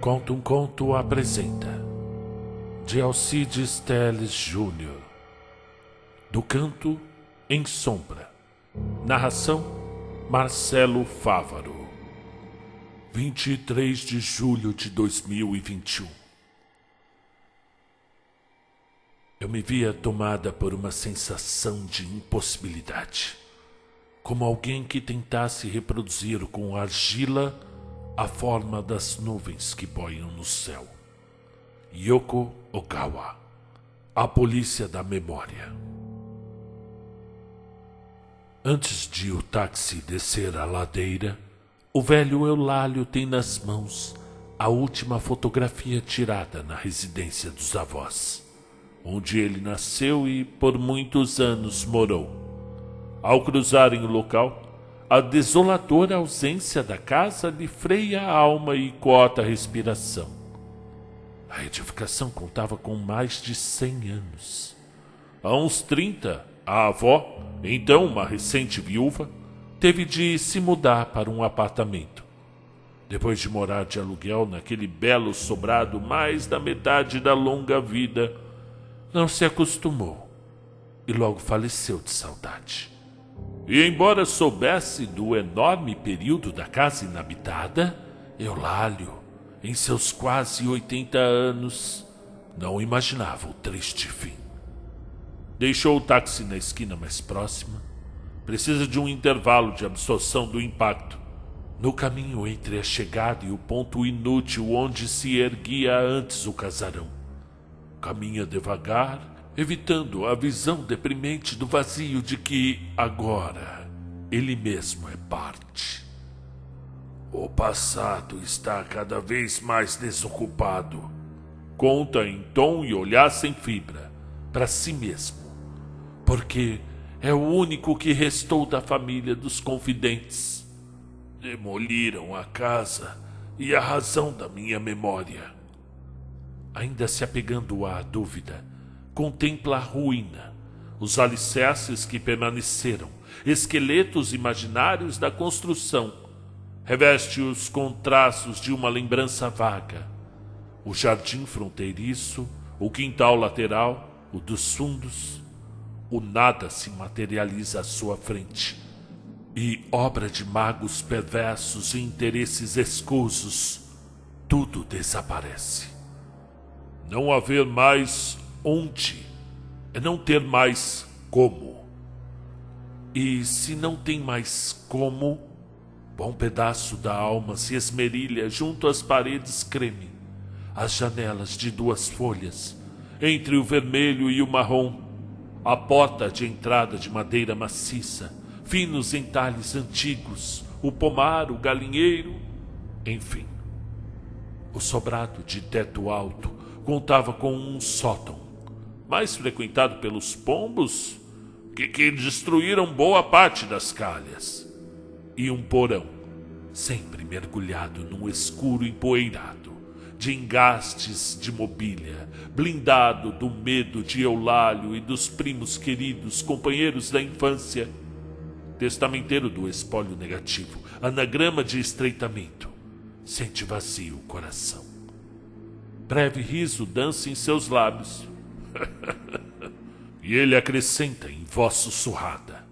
Conta um Conto apresenta de Alcides Teles Júnior, do Canto em Sombra. Narração Marcelo Fávaro. 23 de julho de 2021. Eu me via tomada por uma sensação de impossibilidade, como alguém que tentasse reproduzir com argila a forma das nuvens que boiam no céu. Yoko Ogawa, a polícia da memória. Antes de o táxi descer a ladeira, o velho Eulálio tem nas mãos a última fotografia tirada na residência dos avós, onde ele nasceu e por muitos anos morou. Ao cruzarem o local, a desoladora ausência da casa lhe freia a alma e coota a respiração. A edificação contava com mais de 100 anos. Há uns 30, a avó, então uma recente viúva, teve de se mudar para um apartamento. Depois de morar de aluguel naquele belo sobrado mais da metade da longa vida, não se acostumou e logo faleceu de saudade. E embora soubesse do enorme período da casa inabitada, Eulálio, em seus quase 80 anos, não imaginava o triste fim. Deixou o táxi na esquina mais próxima. Precisa de um intervalo de absorção do impacto. No caminho entre a chegada e o ponto inútil onde se erguia antes o casarão. Caminha devagar, evitando a visão deprimente do vazio de que, agora, ele mesmo é parte. O passado está cada vez mais desocupado. Conta em tom e olhar sem fibra, para si mesmo, porque é o único que restou da família dos confidentes. Demoliram a casa e a razão da minha memória. Ainda se apegando à dúvida, contempla a ruína, os alicerces que permaneceram, esqueletos imaginários da construção, reveste-os com traços de uma lembrança vaga. O jardim fronteiriço, o quintal lateral, o dos fundos, o nada se materializa à sua frente, e, obra de magos perversos e interesses escusos, tudo desaparece. Não haver mais onde é não ter mais como. E se não tem mais como, bom pedaço da alma se esmerilha junto às paredes creme, às janelas de 2 folhas, entre o vermelho e o marrom, a porta de entrada de madeira maciça, finos entalhes antigos, o pomar, o galinheiro, enfim. O sobrado de teto alto contava com um sótão, mais frequentado pelos pombos, que destruíram boa parte das calhas, e um porão, sempre mergulhado num escuro empoeirado, de engastes de mobília, blindado do medo de Eulálio e dos primos queridos, companheiros da infância, testamenteiro do espólio negativo, anagrama de estreitamento, sente vazio o coração. Breve riso dança em seus lábios. E ele acrescenta em voz sussurrada: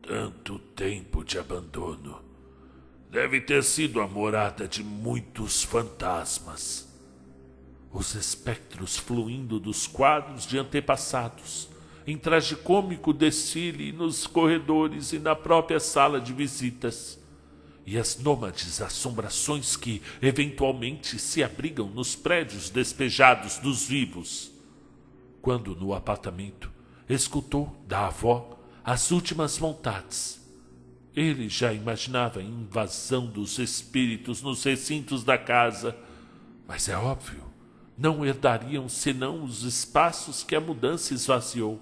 tanto tempo de abandono. Deve ter sido a morada de muitos fantasmas. Os espectros fluindo dos quadros de antepassados, em tragicômico desfile nos corredores e na própria sala de visitas. E as nômades assombrações que, eventualmente, se abrigam nos prédios despejados dos vivos. Quando, no apartamento, escutou da avó as últimas vontades, ele já imaginava a invasão dos espíritos nos recintos da casa, mas é óbvio, não herdariam senão os espaços que a mudança esvaziou.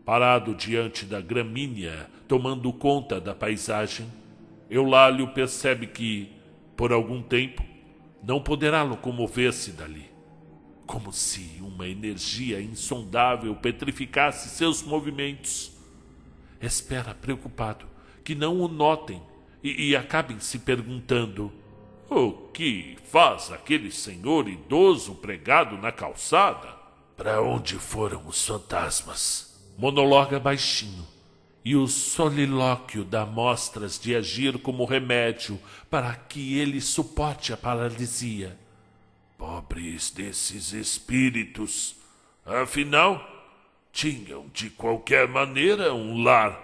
Parado diante da gramínea, tomando conta da paisagem, Eulálio percebe que, por algum tempo, não poderá locomover-se dali. Como se uma energia insondável petrificasse seus movimentos. Espera preocupado que não o notem e acabem se perguntando: O que faz aquele senhor idoso pregado na calçada? Para onde foram os fantasmas? Monologa baixinho, e o solilóquio dá mostras de agir como remédio para que ele suporte a paralisia. Pobres desses espíritos, afinal, tinham de qualquer maneira um lar.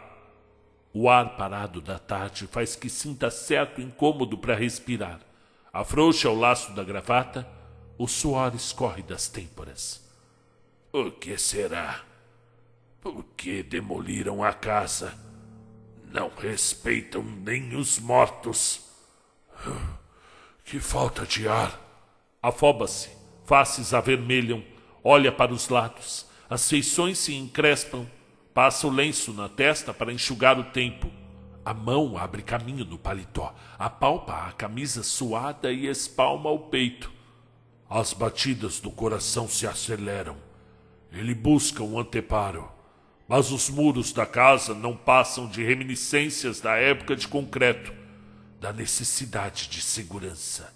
O ar parado da tarde faz que sinta certo incômodo para respirar. Afrouxa o laço da gravata, o suor escorre das têmporas. O que será? Por que demoliram a casa? Não respeitam nem os mortos. Que falta de ar. Afoba-se, faces avermelham, olha para os lados, as feições se encrespam, passa o lenço na testa para enxugar o tempo. A mão abre caminho no paletó, apalpa a camisa suada e espalma o peito. As batidas do coração se aceleram. Ele busca um anteparo, mas os muros da casa não passam de reminiscências da época de concreto, da necessidade de segurança.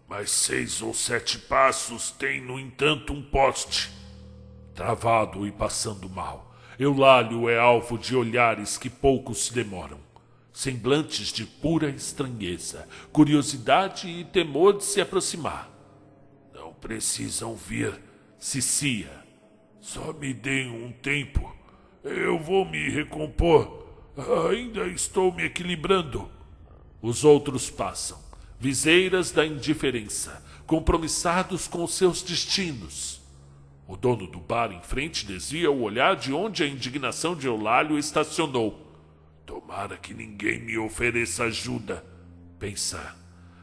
Mas 6 ou 7 passos tem, no entanto, um poste. Travado e passando mal, Eulálio é alvo de olhares que poucos demoram. Semblantes de pura estranheza, curiosidade e temor de se aproximar. Não precisam vir, cicia. Só me deem um tempo. Eu vou me recompor. Ainda estou me equilibrando. Os outros passam, viseiras da indiferença, compromissados com seus destinos. O dono do bar em frente desvia o olhar de onde a indignação de Eulálio estacionou. Tomara que ninguém me ofereça ajuda. Pensa,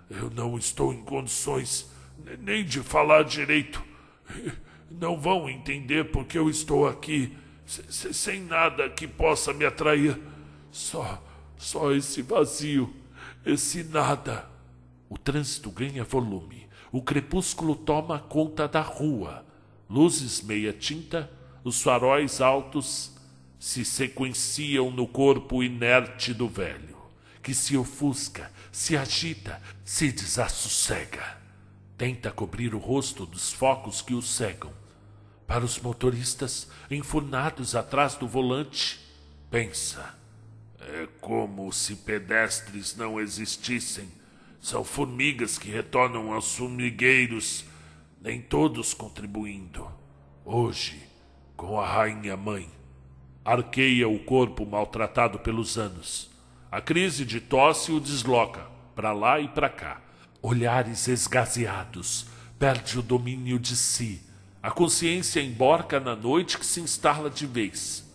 eu não estou em condições nem de falar direito. Não vão entender porque eu estou aqui, sem nada que possa me atrair. Só esse vazio, esse nada. O trânsito ganha volume. O crepúsculo toma conta da rua. Luzes meia-tinta, os faróis altos se sequenciam no corpo inerte do velho, que se ofusca, se agita, se desassossega. Tenta cobrir o rosto dos focos que o cegam. Para os motoristas, enfurnados atrás do volante, pensa. É como se pedestres não existissem. São formigas que retornam aos formigueiros, nem todos contribuindo. Hoje, com a rainha mãe, arqueia o corpo maltratado pelos anos. A crise de tosse o desloca, para lá e para cá. Olhares esgazeados, perde o domínio de si. A consciência emborca na noite que se instala de vez.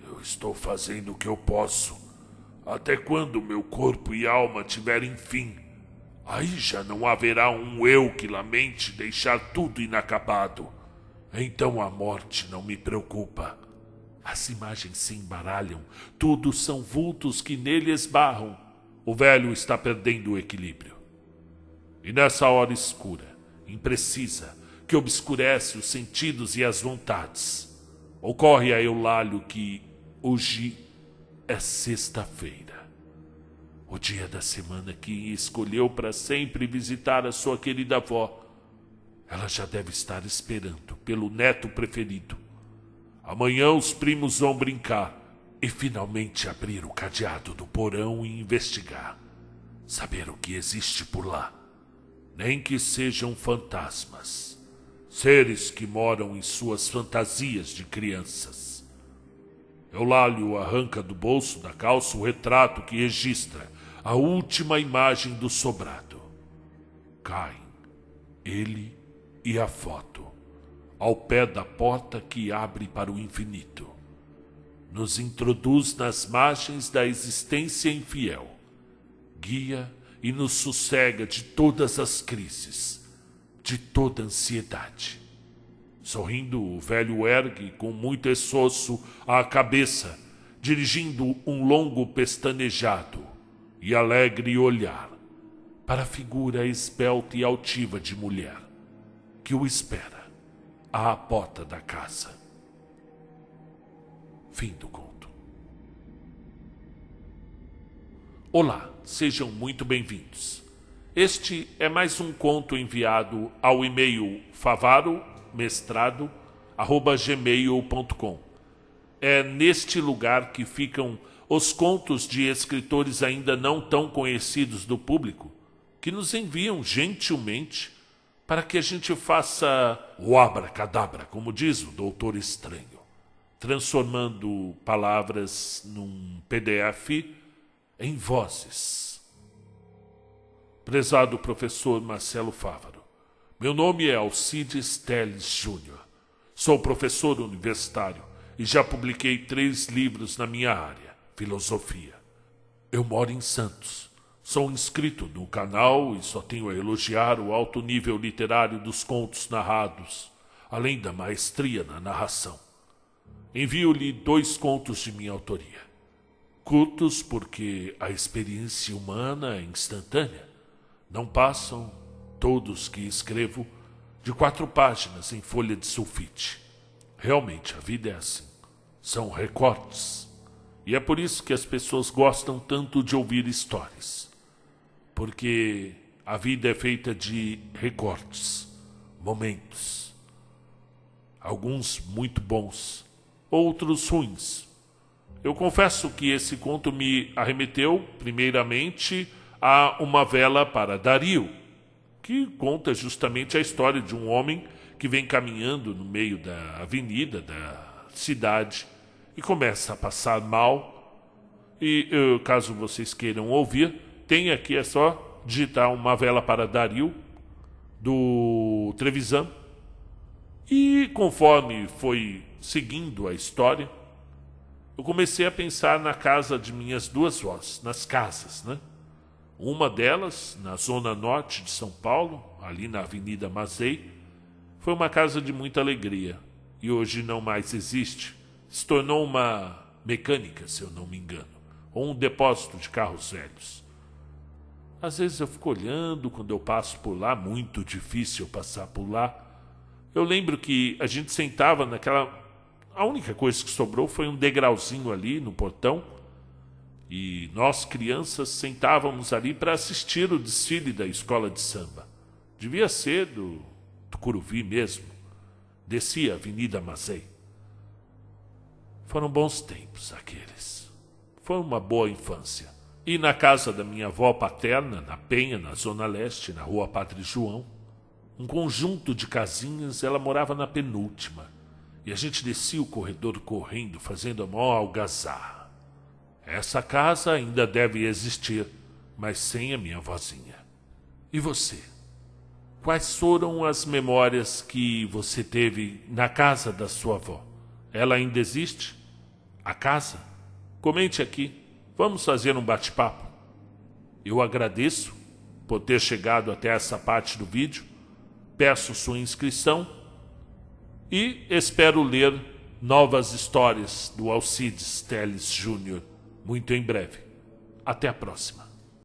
Eu estou fazendo o que eu posso. Até quando meu corpo e alma tiverem fim, aí já não haverá um eu que lamente deixar tudo inacabado. Então a morte não me preocupa. As imagens se embaralham, tudo são vultos que nele esbarram. O velho está perdendo o equilíbrio. E nessa hora escura, imprecisa, que obscurece os sentidos e as vontades, ocorre a Eulálio que hoje é sexta-feira, o dia da semana que escolheu para sempre visitar a sua querida avó. Ela já deve estar esperando pelo neto preferido. Amanhã os primos vão brincar e finalmente abrir o cadeado do porão e investigar, saber o que existe por lá. Nem que sejam fantasmas, seres que moram em suas fantasias de crianças. Eulálio arranca do bolso da calça o retrato que registra a última imagem do sobrado. Caem, ele e a foto, ao pé da porta que abre para o infinito. Nos introduz nas margens da existência infiel, guia e nos sossega de todas as crises, de toda ansiedade. Sorrindo, o velho ergue com muito esforço a cabeça, dirigindo um longo pestanejado e alegre olhar para a figura esbelta e altiva de mulher que o espera à porta da casa. Fim do conto. Olá, sejam muito bem-vindos. Este é mais um conto enviado ao e-mail favaromestrado@gmail.com. É neste lugar que ficam os contos de escritores ainda não tão conhecidos do público, que nos enviam gentilmente para que a gente faça o abracadabra, como diz o Doutor Estranho, transformando palavras num PDF em vozes. Prezado professor Marcelo Fávaro, meu nome é Alcides Teles Júnior. Sou professor universitário e já publiquei 3 livros na minha área, filosofia. Eu moro em Santos. Sou inscrito no canal e só tenho a elogiar o alto nível literário dos contos narrados, além da maestria na narração. Envio-lhe 2 contos de minha autoria. Curtos porque a experiência humana é instantânea. Não passam, todos que escrevo, de 4 páginas em folha de sulfite. Realmente, a vida é assim. São recortes. E é por isso que as pessoas gostam tanto de ouvir histórias. Porque a vida é feita de recortes, momentos. Alguns muito bons, outros ruins. Eu confesso que esse conto me arremeteu, primeiramente, a Uma Vela para Dario, que conta justamente a história de um homem que vem caminhando no meio da avenida da cidade e começa a passar mal. E caso vocês queiram ouvir, tem aqui, é só digitar Uma Vela para Dario, do Trevisan. E conforme foi seguindo a história, eu comecei a pensar na casa de minhas 2 vós, nas casas, né? Uma delas, na zona norte de São Paulo, ali na Avenida Mazei, foi uma casa de muita alegria e hoje não mais existe. Se tornou uma mecânica, se eu não me engano, ou um depósito de carros velhos. Às vezes eu fico olhando quando eu passo por lá, muito difícil passar por lá. Eu lembro que a gente sentava naquela... A única coisa que sobrou foi um degrauzinho ali no portão. E nós, crianças, sentávamos ali para assistir o desfile da escola de samba. Devia ser do Tucuruvi mesmo. Descia a Avenida Mazei. Foram bons tempos aqueles. Foi uma boa infância. E na casa da minha avó paterna, na Penha, na Zona Leste, na Rua Padre João, um conjunto de casinhas, ela morava na penúltima. E a gente descia o corredor correndo, fazendo a maior algazarra. Essa casa ainda deve existir, mas sem a minha vozinha. E você? Quais foram as memórias que você teve na casa da sua avó? Ela ainda existe? A casa? Comente aqui. Vamos fazer um bate-papo. Eu agradeço por ter chegado até essa parte do vídeo. Peço sua inscrição e espero ler novas histórias do Alcides Teles Júnior muito em breve. Até a próxima.